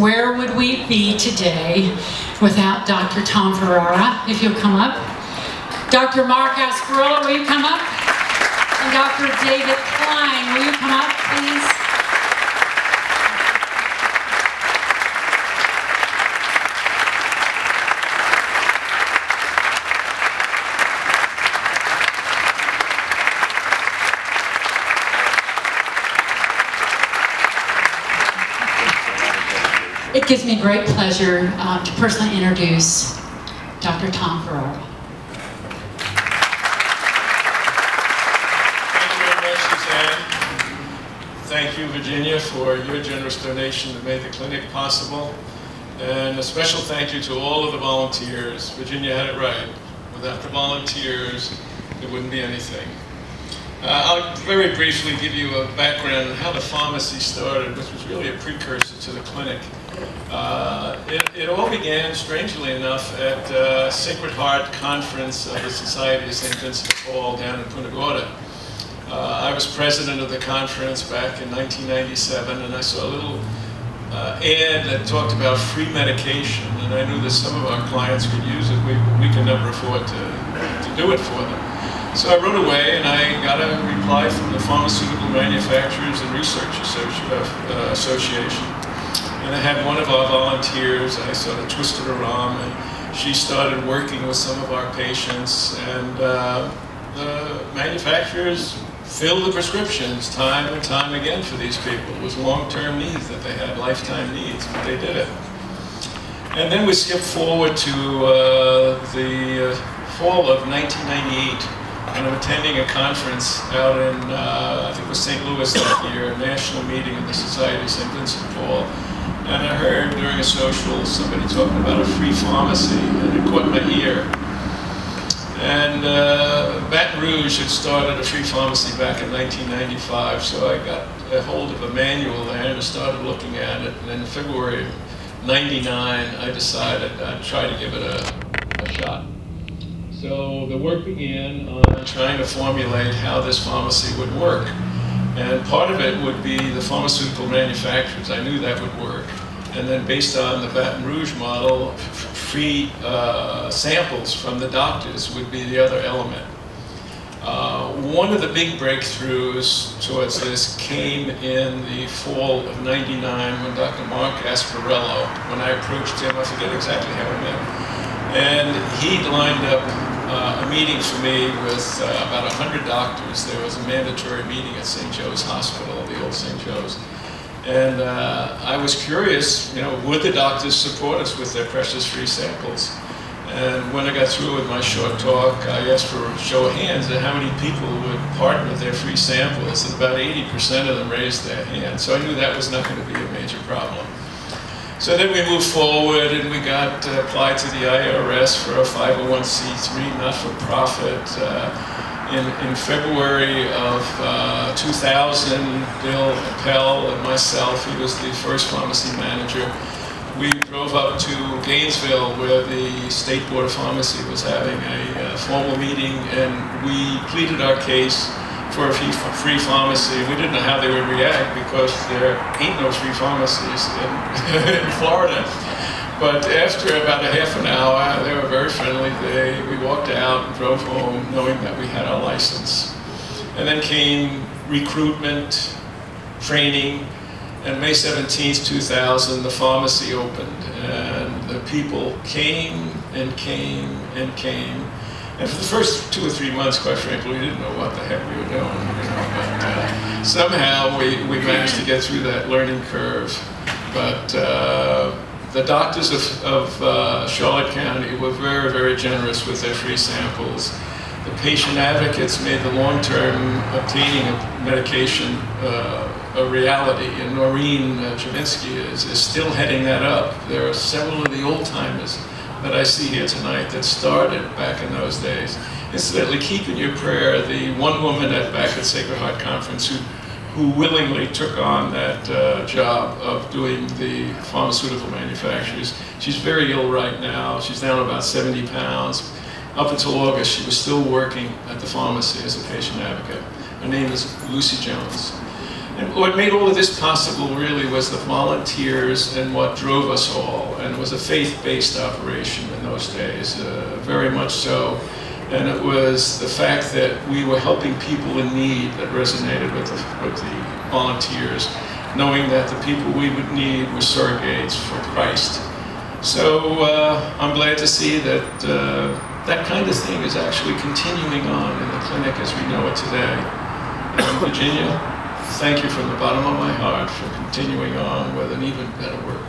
where would we be today without Dr. Tom Ferrara, if you'll come up. Dr. Mark Asparilla, will you come up? And Dr. David Klein, will you come up, please? It gives me great pleasure to personally introduce Dr. Tom Ferrara. Thank you very much, Suzanne. Thank you, Virginia, for your generous donation that made the clinic possible. And a special thank you to all of the volunteers. Virginia had it right. Without the volunteers, there wouldn't be anything. I'll very briefly give you a background on how the pharmacy started, which was really a precursor to the clinic. It all began, strangely enough, at Sacred Heart Conference of the Society of St. Vincent de Paul down in Punta Gorda. I was president of the conference back in 1997, and I saw a little ad that talked about free medication, and I knew that some of our clients could use it. We could never afford to do it for them. So I wrote away, and I got a reply from the Pharmaceutical Manufacturers and Research Association. And I had one of our volunteers, I sort of twisted her arm, and she started working with some of our patients, and the manufacturers filled the prescriptions time and time again for these people. It was long-term needs that they had, lifetime needs, but they did it. And then we skipped forward to the fall of 1998. And I'm attending a conference out in, I think it was St. Louis that year, a national meeting of the Society of St. Vincent de Paul. And I heard during a social somebody talking about a free pharmacy, and it caught my ear. And Baton Rouge had started a free pharmacy back in 1995, so I got a hold of a manual there and started looking at it. And in February of '99, I decided I'd try to give it a shot. So the work began on trying to formulate how this pharmacy would work. And part of it would be the pharmaceutical manufacturers. I knew that would work. And then based on the Baton Rouge model, free samples from the doctors would be the other element. One of the big breakthroughs towards this came in the fall of '99 when Dr. Mark Asparilla, when I approached him, I forget exactly how we met, and he'd lined up a meeting for me with about 100 doctors. There was a mandatory meeting at St. Joe's Hospital, the old St. Joe's. And I was curious, you know, would the doctors support us with their precious free samples? And when I got through with my short talk, I asked for a show of hands at how many people would part with their free samples, and about 80% of them raised their hand. So I knew that was not going to be a major problem. So then we moved forward, and we got applied to the IRS for a 501c3 not-for-profit. In February of 2000, Bill Appel and myself, he was the first pharmacy manager, we drove up to Gainesville where the State Board of Pharmacy was having a formal meeting, and we pleaded our case for a free pharmacy. We didn't know how they would react because there ain't no free pharmacies in Florida. But after about a half an hour, they were very friendly. We walked out and drove home knowing that we had our license. And then came recruitment, training, and May 17th, 2000, the pharmacy opened. And the people came and came and came. And for the first 2 or 3 months, quite frankly, we didn't know what the heck we were doing. You know? But somehow we managed to get through that learning curve. But the doctors of Charlotte County were very, very generous with their free samples. The patient advocates made the long-term obtaining of medication a reality, and Noreen Chavinsky is still heading that up. There are several of the old-timers that I see here tonight that started back in those days. Incidentally, keep in your prayer the one woman back at Sacred Heart Conference who willingly took on that job of doing the pharmaceutical manufacturers. She's very ill right now. She's down about 70 pounds. Up until August, she was still working at the pharmacy as a patient advocate. Her name is Lucy Jones. And what made all of this possible really was the volunteers and what drove us all. And it was a faith-based operation in those days, very much so. And it was the fact that we were helping people in need that resonated with the volunteers, knowing that the people we would need were surrogates for Christ. So I'm glad to see that that kind of thing is actually continuing on in the clinic as we know it today. And Virginia, thank you from the bottom of my heart for continuing on with an even better work.